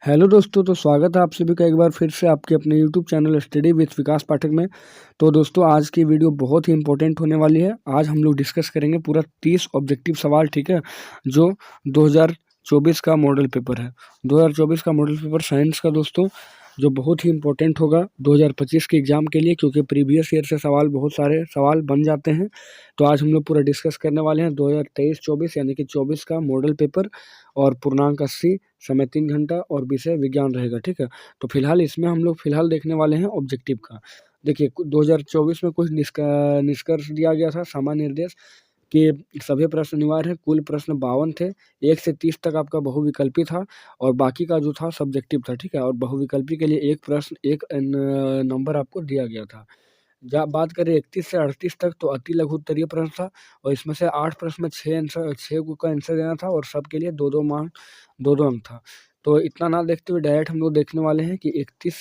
Hello दोस्तों, तो स्वागत है आप सभी का एक बार फिर से आपके अपने यूट्यूब चैनल स्टडी विद विकास पाठक में। तो दोस्तों, आज की वीडियो बहुत ही इंपॉर्टेंट होने वाली है। आज हम लोग डिस्कस करेंगे पूरा 30 ऑब्जेक्टिव सवाल, ठीक है, जो 2024 का मॉडल पेपर है। 2024 का मॉडल पेपर साइंस का दोस्तों, जो बहुत ही इंपॉर्टेंट होगा 2025 के एग्जाम के लिए, क्योंकि प्रीवियस ईयर से बहुत सारे सवाल बन जाते हैं। तो आज हम लोग पूरा डिस्कस करने वाले हैं 2023-24 यानी कि 24 का मॉडल पेपर, और पूर्णांक 80, समय 3 घंटा और विषय विज्ञान रहेगा, ठीक है। तो फिलहाल इसमें हम लोग देखने वाले हैं ऑब्जेक्टिव का। देखिए, 2024 में कुछ निष्कर्ष दिया गया था, सामान्य निर्देश कि सभी प्रश्न अनिवार्य हैं। कुल प्रश्न 52 थे। 1 से 30 तक आपका बहुविकल्पी था, और बाकी का जो था सब्जेक्टिव था, ठीक है। और बहुविकल्पी के लिए एक प्रश्न, एक नंबर आपको दिया गया था। जब बात करें 31 से 38 तक, तो अति लघु उत्तरीय प्रश्न था, और इसमें से 8 प्रश्न में 6 का आंसर देना था, और सबके लिए 2-2 मार्क, 2-2 अंक था। तो इतना ना देखते हुए डायरेक्ट हम लोग देखने वाले हैं कि 31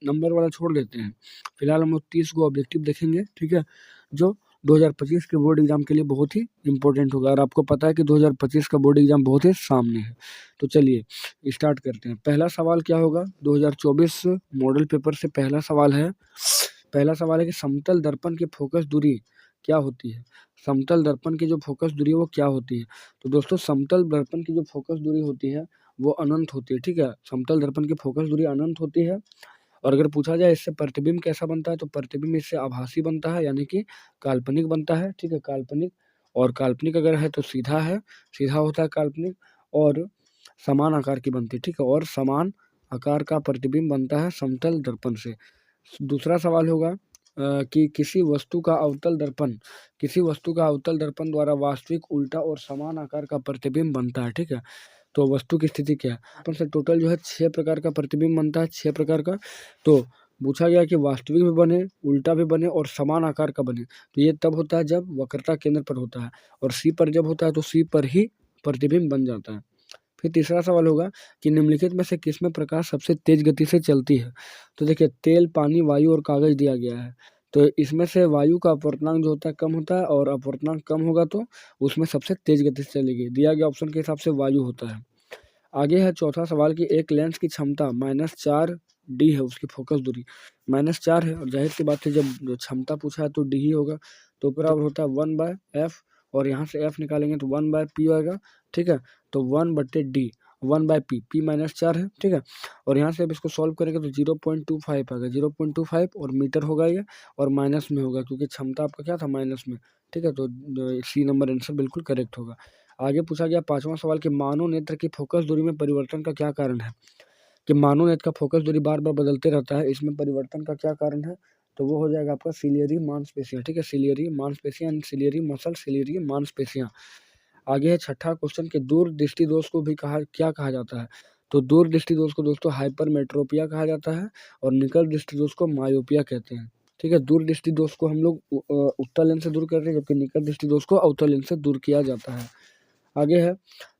नंबर वाला छोड़ देते हैं। फिलहाल हम लोग 30 को ऑब्जेक्टिव देखेंगे, ठीक है, जो 2025 के बोर्ड एग्जाम के लिए बहुत ही इंपॉर्टेंट होगा। और आपको पता है कि 2025 का बोर्ड एग्जाम बहुत ही सामने है। तो चलिए स्टार्ट करते हैं। पहला सवाल क्या होगा 2024 मॉडल पेपर से? पहला सवाल है कि समतल दर्पण की फोकस दूरी क्या होती है? समतल दर्पण की जो फोकस दूरी है वो क्या होती है? तो दोस्तों, समतल दर्पण की जो फोकस दूरी होती है वो अनंत होती है, ठीक है। समतल दर्पण की फोकस दूरी अनंत होती है। और अगर पूछा जाए इससे प्रतिबिंब कैसा बनता है, तो प्रतिबिंब इससे आभासी बनता है, यानी कि काल्पनिक बनता है, ठीक है, काल्पनिक। और काल्पनिक अगर है तो सीधा है, सीधा होता है काल्पनिक, और समान आकार की बनती है, ठीक है। और समान आकार का प्रतिबिंब बनता है समतल दर्पण से। दूसरा सवाल होगा कि किसी वस्तु का अवतल दर्पण द्वारा वास्तविक, उल्टा और समान आकार का प्रतिबिंब बनता है, ठीक है। तो वस्तु की स्थिति क्या है? अपन से टोटल जो है 6 प्रकार का प्रतिबिंब बनता है, 6 प्रकार का। तो पूछा गया कि वास्तविक भी बने, उल्टा भी बने और समान आकार का बने। तो ये तब होता है जब वक्रता केंद्र पर होता है, और सी पर जब होता है तो सी पर ही प्रतिबिंब बन जाता है। फिर तीसरा सवाल होगा कि निम्नलिखित में से किसमें प्रकाश सबसे तेज गति से चलती है? तो देखिए, तेल, पानी, वायु और कागज दिया गया है। तो इसमें से वायु का अपवर्तनांक जो होता है कम होता है, और अपवर्तनांक कम होगा तो उसमें सबसे तेज गति से चलेगी। दिया गया ऑप्शन के हिसाब से वायु होता है। आगे है चौथा सवाल कि एक लेंस की क्षमता -4D है, उसकी फोकस दूरी -4 है, और जाहिर सी बात है जब क्षमता पूछा है तो डी ही होगा। तो बराबर होता है 1/f, और यहाँ से f निकालेंगे तो 1/p आएगा, ठीक है। तो 1/d, 1/p, p -4 है, ठीक है। और यहाँ से अब इसको सॉल्व करेंगे तो 0.25 आएगा, 0.25, और मीटर होगा ये, और माइनस में होगा क्योंकि क्षमता आपका क्या था, माइनस में, ठीक है। तो सी नंबर आंसर बिल्कुल करेक्ट होगा। आगे पूछा गया पांचवा सवाल कि मानव नेत्र की फोकस दूरी में परिवर्तन का क्या कारण है? कि मानव नेत्र का फोकस दूरी बार बार बदलते रहता है, इसमें परिवर्तन का क्या कारण है? तो वो हो जाएगा आपका सिलियरी मांसपेशियां, ठीक है, सिलियरी मांसपेशियां, सिलियरी मसल, सिलियरी मांसपेशियां। आगे है छठा क्वेश्चन कि दूर दृष्टि दोष को भी क्या कहा जाता है? तो दूर दृष्टि दोष को दोस्तों हाइपरमेट्रोपिया कहा जाता है, और निकट दृष्टि दोष को मायोपिया कहते हैं, ठीक है। दूर दृष्टि दोष को हम लोग उत्तल लेंस से दूर करते हैं, जबकि निकट दृष्टि दोष को अवतल लेंस से दूर किया जाता है। आगे है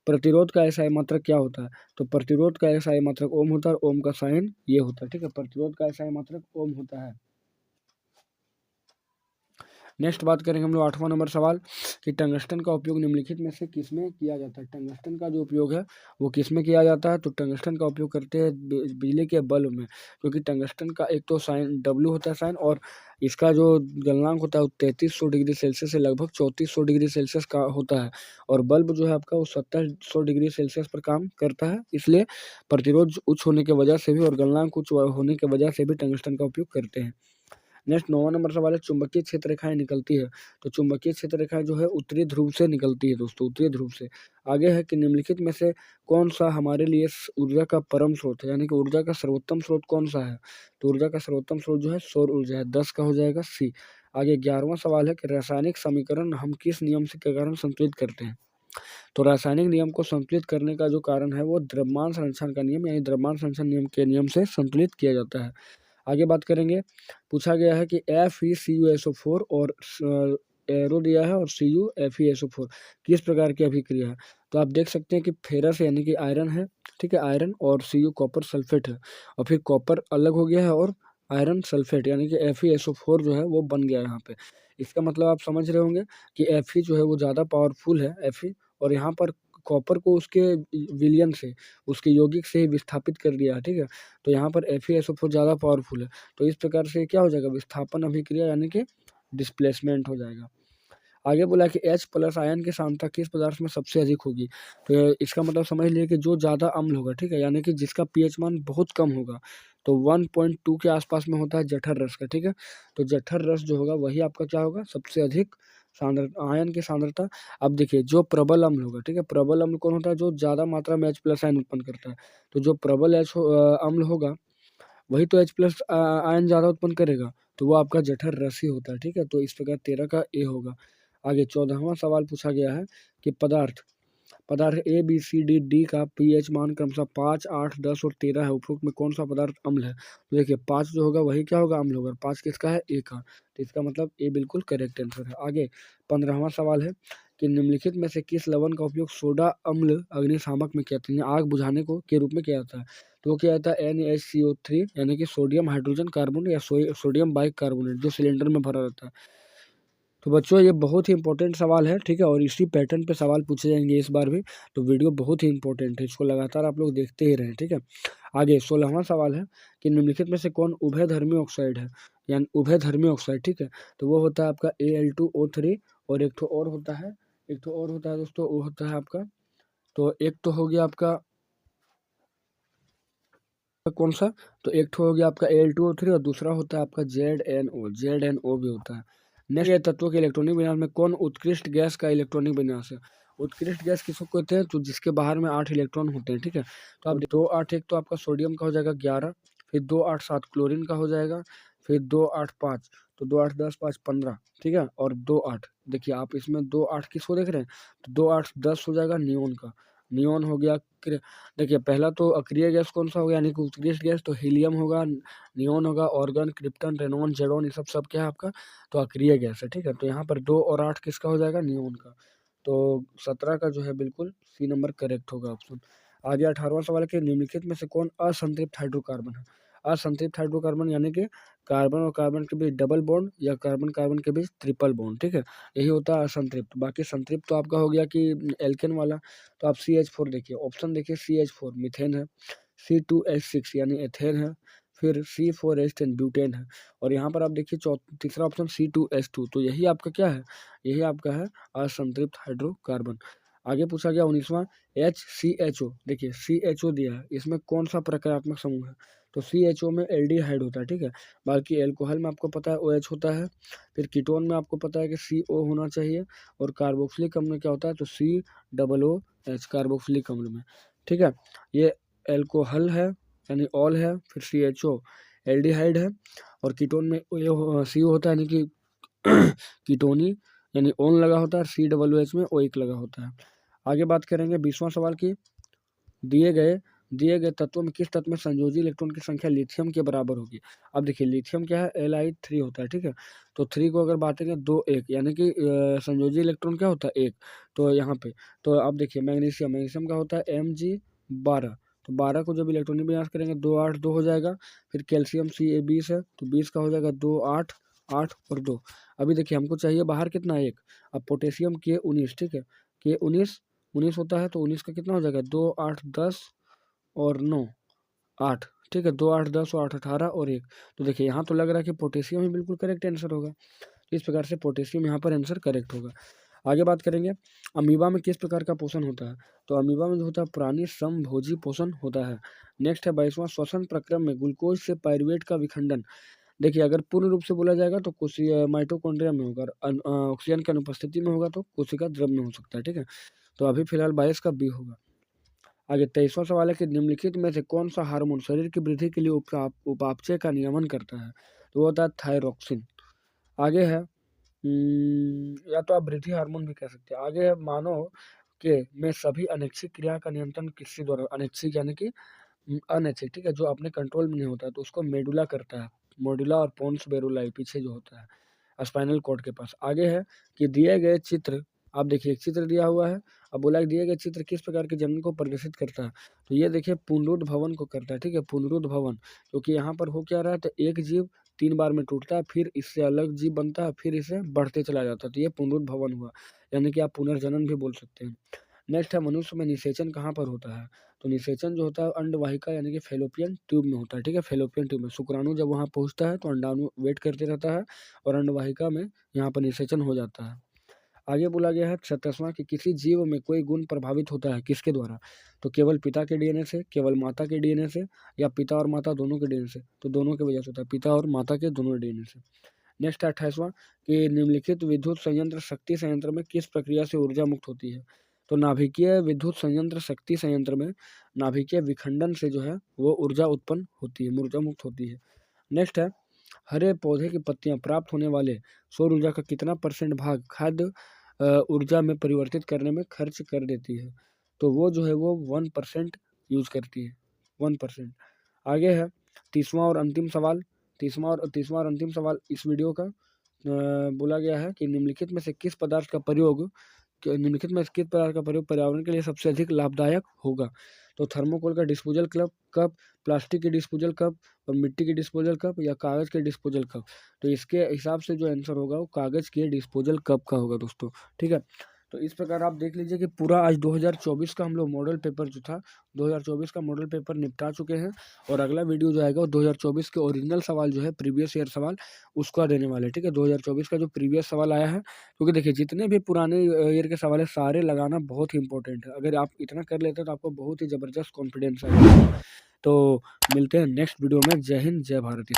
प्रतिरोध का एसआई मात्रक क्या होता है? तो प्रतिरोध का एसआई मात्रक ओम होता है, और ओम का साइन ये होता है, ठीक है। प्रतिरोध का एसआई मात्रक ओम होता है। नेक्स्ट बात करेंगे हम लोग 8वां नंबर सवाल कि टंगस्टन का उपयोग निम्नलिखित में से किसमें किया जाता है? टंगस्टन का जो उपयोग है वो किसमें किया जाता है? तो टंगस्टन का उपयोग करते हैं बिजली के बल्ब में, क्योंकि टंगस्टन का एक तो साइन डब्ल्यू होता है साइन, और इसका जो गलनांक होता है वो 3300 डिग्री सेल्सियस से लगभग 3400 डिग्री सेल्सियस का होता है, और बल्ब जो है आपका वो 1700 डिग्री सेल्सियस पर काम करता है। इसलिए प्रतिरोध उच्च होने की वजह से भी और गलनांक उच्च होने की वजह से भी टंगस्टन का उपयोग करते हैं। नेक्स्ट 9वां नंबर सवाल है चुंबकीय क्षेत्र रेखाएं निकलती है। तो चुंबकीय क्षेत्र रेखाएं जो है उत्तरी ध्रुव से निकलती है दोस्तों, उत्तरी ध्रुव से। आगे है कि निम्नलिखित में से कौन सा हमारे लिए ऊर्जा का परम स्रोत है, यानी कि ऊर्जा का सर्वोत्तम स्रोत कौन सा है? तो ऊर्जा का सर्वोत्तम स्रोत जो है सौर ऊर्जा है, 10 का हो जाएगा सी। आगे 11वां सवाल है कि रासायनिक समीकरण हम किस नियम से के कारण संतुलित करते हैं? तो रासायनिक नियम को संतुलित करने का जो कारण है वो द्रव्यमान संरक्षण का नियम, यानी द्रव्यमान संरक्षण नियम के नियम से संतुलित किया जाता है। आगे बात करेंगे, पूछा गया है कि FeCuSO4 और एरो दिया है, और CuFeSO4 किस प्रकार की अभिक्रिया है? तो आप देख सकते हैं कि फेरस यानी कि आयरन है, ठीक है, आयरन, और Cu कॉपर सल्फेट है, और फिर कॉपर अलग हो गया है, और आयरन सल्फेट यानी कि FeSO4 जो है वो बन गया है यहाँ पे। इसका मतलब आप समझ रहे होंगे कि Fe जो है वो ज़्यादा पावरफुल है, Fe, और यहाँ पर कॉपर को उसके विलयन से, उसके यौगिक से ही विस्थापित कर दिया है, ठीक है। तो यहाँ पर FeSO4 ज़्यादा पावरफुल है, तो इस प्रकार से क्या हो जाएगा, विस्थापन अभिक्रिया यानी कि डिस्प्लेसमेंट हो जाएगा। आगे बोला कि H+ आयन की सांद्रता किस पदार्थ में सबसे अधिक होगी। तो इसका मतलब समझ लिए कि जो ज़्यादा अम्ल होगा, ठीक है, यानी कि जिसका pH मान बहुत कम होगा। तो 1.2 के आसपास में होता है जठर रस का, ठीक है। तो जठर रस जो होगा वही आपका क्या होगा, सबसे अधिक आयन की सांद्रता। अब देखिए जो प्रबल अम्ल होगा, ठीक है, प्रबल अम्ल कौन होता है, जो ज़्यादा मात्रा में H+ आयन उत्पन्न करता है। तो जो प्रबल अम्ल होगा वही तो H+ आयन ज़्यादा उत्पन्न करेगा, तो वो आपका जठर रस ही होता है, ठीक है। तो इस प्रकार 13 का ए होगा। आगे 14वां सवाल पूछा गया है कि पदार्थ ABCD का pH मान क्रमशः 5, 8, 10 और 13 है, उपरोक्त में कौन सा पदार्थ अम्ल है। तो देखिए 5 जो होगा वही क्या होगा, अम्ल होगा। 5 किसका है, ए का, तो इसका मतलब ए बिल्कुल करेक्ट आंसर है। आगे 15वां सवाल है कि निम्नलिखित में से किस लवण का उपयोग सोडा अम्ल अग्निशामक में किया जाता है, आग बुझाने को के रूप में किया जाता है। तो वो क्या जाता है, NaHCO3 यानी कि सोडियम हाइड्रोजन कार्बोनेट या सोडियम बाइकार्बोनेट, जो सिलेंडर में भरा रहता है। तो बच्चों ये बहुत ही इंपॉर्टेंट सवाल है, ठीक है, और इसी पैटर्न पे सवाल पूछे जाएंगे इस बार भी। तो वीडियो बहुत ही इंपॉर्टेंट है, इसको लगातार आप लोग देखते ही रहें, ठीक है। आगे 16वां सवाल है कि निम्नलिखित में से कौन उभयधर्मी ऑक्साइड है, यानी उभयधर्मी ऑक्साइड, ठीक है। तो वो होता है आपका Al2O3 और एक और होता है, दोस्तों, वो होता है आपका, तो एक तो हो गया आपका कौन सा, तो एक तो हो गया आपका Al2O3 और दूसरा होता है आपका ZNO भी होता है। नेक्स्ट तत्वों के इलेक्ट्रॉनिक विन्यास में कौन उत्कृष्ट गैस का इलेक्ट्रॉनिक विन्यास है। उत्कृष्ट गैस किसको कहते हैं, तो जिसके बाहर में 8 इलेक्ट्रॉन होते हैं, ठीक है। तो अब 2, 8, एक तो आपका सोडियम का हो जाएगा 11, फिर 2, 8, 7 क्लोरीन का हो जाएगा, फिर 2, 8, 5, तो 2, 8, 10, 5, 15, ठीक है, और 2, 8, देखिए आप इसमें 2, 8 किसको देख रहे हैं, तो 2, 8, 10 हो जाएगा नियोन का, नियोन हो गया। देखिए पहला तो अक्रिय गैस कौन सा होगा, यानी कि उत्कृष्ट गैस, तो हीलियम होगा, नियोन होगा, ऑर्गन, क्रिप्टन, रेनॉन, जेडॉन, ये सब क्या है आपका, तो अक्रिय गैस है, ठीक है। तो यहाँ पर 2 और 8 किसका हो जाएगा, नियोन का। तो 17 का जो है बिल्कुल सी नंबर करेक्ट होगा ऑप्शन। आगे 18वां सवाल है कि निम्नलिखित में से कौन असंतृप्त हाइड्रोकार्बन है। असंतृप्त हाइड्रोकार्बन यानी कि कार्बन और कार्बन के बीच डबल बॉन्ड या कार्बन कार्बन के बीच ट्रिपल बॉन्ड, ठीक है, यही होता है असंतृप्त। बाकी संतृप्त तो आपका हो गया कि एल्केन वाला, तो आप CH4 देखिए, ऑप्शन देखिए, CH4 मीथेन है, C2H6 यानी एथेन है, फिर C4H10 ब्यूटेन है, और यहाँ पर आप देखिए तीसरा ऑप्शन C2H2, तो यही आपका क्या है, यही आपका है असंतृप्त हाइड्रोकार्बन। आगे पूछा गया 19वां HCHO, देखिए CHO दिया है, इसमें कौन सा प्रकारात्मक समूह है। तो CHO में एल्डिहाइड होता है, ठीक है। बाकी एल्कोहल में आपको पता है OH होता है, फिर कीटोन में आपको पता है कि CO होना चाहिए, और कार्बोक्सिलिक अम्ल में क्या होता है, तो COOH कार्बोक्सिलिक अम्ल में, ठीक है। ये एल्कोहल है यानी ऑल है, फिर CHO एल्डिहाइड है, और कीटोन में CO होता है यानी कि कीटोनी यानी ओन लगा होता है, COOH में O1 लगा होता है। आगे बात करेंगे 20वां सवाल की, दिए गए तत्वों में किस तत्व में संयोजी इलेक्ट्रॉन की संख्या लिथियम के बराबर होगी। अब देखिए लिथियम क्या है, Li3 होता है, ठीक है। तो 3 को अगर बांटेंगे 2, 1 यानी कि संयोजी इलेक्ट्रॉन क्या होता है, 1। तो यहाँ पे तो अब देखिए मैग्नीशियम का होता है Mg12, तो 12 को जब इलेक्ट्रॉनिक विन्यास करेंगे 2, 8, 2 हो जाएगा। फिर कैल्शियम Ca20 है, तो 20 का हो जाएगा 2, 8, 8 और 2। अभी देखिए हमको चाहिए बाहर कितना, 1। अब पोटेशियम K19, ठीक है, K19 होता है, तो 19 का कितना हो जाएगा, 2, 8, 10 और 9, 8, ठीक है, 2, 8, 10 और 8, 18 और 1। तो देखिए यहाँ तो लग रहा है कि पोटेशियम ही बिल्कुल करेक्ट आंसर होगा, तो इस प्रकार से पोटेशियम यहाँ पर आंसर करेक्ट होगा। आगे बात करेंगे अमीबा में किस प्रकार का पोषण होता है। तो अमीबा में जो होता है प्राणी समभोजी पोषण होता है। नेक्स्ट है 22वां, श्वसन प्रक्रम में ग्लूकोज से पायरुवेट का विखंडन। देखिए अगर पूर्ण रूप से बोला जाएगा तो माइटोकॉन्ड्रिया में होगा, ऑक्सीजन की अनुपस्थिति में होगा तो कोशिका द्रव में हो सकता है, ठीक है। तो अभी फिलहाल 22 का बी होगा। आगे 23वां सवाल है कि निम्नलिखित में से कौन सा हार्मोन शरीर की वृद्धि के लिए उपापचय का नियमन करता है। तो वो होता है थायरोक्सिन। आगे है या तो आप वृद्धि हार्मोन भी कह सकते हैं। आगे है मानव के में सभी अनैच्छिक क्रिया का नियंत्रण किसके द्वारा, अनैच्छिक यानी कि अनैच्छिक, ठीक है, जो अपने कंट्रोल में नहीं होता है, तो उसको मेडुला करता है, मोडुला और पोन्स बेरुलाई पीछे जो होता है स्पाइनल कॉर्ड के पास। आगे है कि दिए गए चित्र, आप देखिए एक चित्र दिया हुआ है, अब बोला कि दिए गए चित्र किस प्रकार के जनन को प्रदर्शित करता है। तो ये देखिए पुनरुद्ध भवन को करता है, ठीक है, पुनरुद्ध भवन, क्योंकि यहाँ पर हो क्या रहा है, तो एक जीव 3 बार में टूटता है, फिर इससे अलग जीव बनता है, फिर इसे बढ़ते चला जाता है, तो ये पुनरुद्ध भवन हुआ, यानी कि आप पुनर्जनन भी बोल सकते हैं। नेक्स्ट है मनुष्य में निषेचन कहाँ पर होता है? तो निषेचन जो होता है अंडवाहिका यानी कि फैलोपियन ट्यूब में होता है, ठीक है, फैलोपियन ट्यूब में। शुक्राणु जब वहाँ पहुँचता है तो अंडाणु वेट करते रहता है और अंडवाहिका में यहाँ पर निषेचन हो जाता है। आगे बोला गया है 37वां कि किसी जीव में कोई गुण प्रभावित होता है किसके द्वारा? तो केवल पिता के डीएनए से, केवल माता के डीएनए से, या पिता और माता दोनों के डीएनए से? तो दोनों की वजह से होता है, पिता और माता के दोनों डीएनए से। नेक्स्ट 28वां कि निम्नलिखित विद्युत संयंत्र शक्ति संयंत्र में किस प्रक्रिया से ऊर्जा मुक्त होती है? तो नाभिकीय विद्युत संयंत्र शक्ति संयंत्र में नाभिकीय विखंडन से जो है वो ऊर्जा उत्पन्न होती है, ऊर्जा मुक्त होती है। नेक्स्ट है हरे पौधे की पत्तियां प्राप्त होने वाले सौर ऊर्जा का कितना % भाग खाद्य ऊर्जा में परिवर्तित करने में खर्च कर देती है? तो वो जो है वो 1% यूज करती है, 1%। आगे है तीसवां और अंतिम सवाल। तीसवां और अंतिम सवाल इस वीडियो का बोला गया है कि निम्नलिखित में से किस पदार्थ का प्रयोग पर्यावरण के लिए सबसे अधिक लाभदायक होगा? तो थर्मोकोल का डिस्पोजल कप, प्लास्टिक के डिस्पोजल कप और मिट्टी के डिस्पोजल कप या कागज़ के डिस्पोजल कप? तो इसके हिसाब से जो आंसर होगा वो कागज़ के डिस्पोजल कप का होगा दोस्तों, ठीक है। तो इस प्रकार आप देख लीजिए कि पूरा आज 2024 का हम लोग मॉडल पेपर जो था 2024 का मॉडल पेपर निपटा चुके हैं और अगला वीडियो जो आएगा वो 2024 के ओरिजिनल सवाल जो है प्रीवियस ईयर सवाल उसका देने वाले हैं, ठीक है। 2024 का जो प्रीवियस सवाल आया है, क्योंकि देखिए जितने भी पुराने ईयर के सवाल है सारे लगाना बहुत ही इंपॉर्टेंट है। अगर आप इतना कर लेते हैं तो आपको बहुत ही ज़बरदस्त कॉन्फिडेंस आएगा। तो मिलते हैं नेक्स्ट वीडियो में। जय हिंद, जय भारत।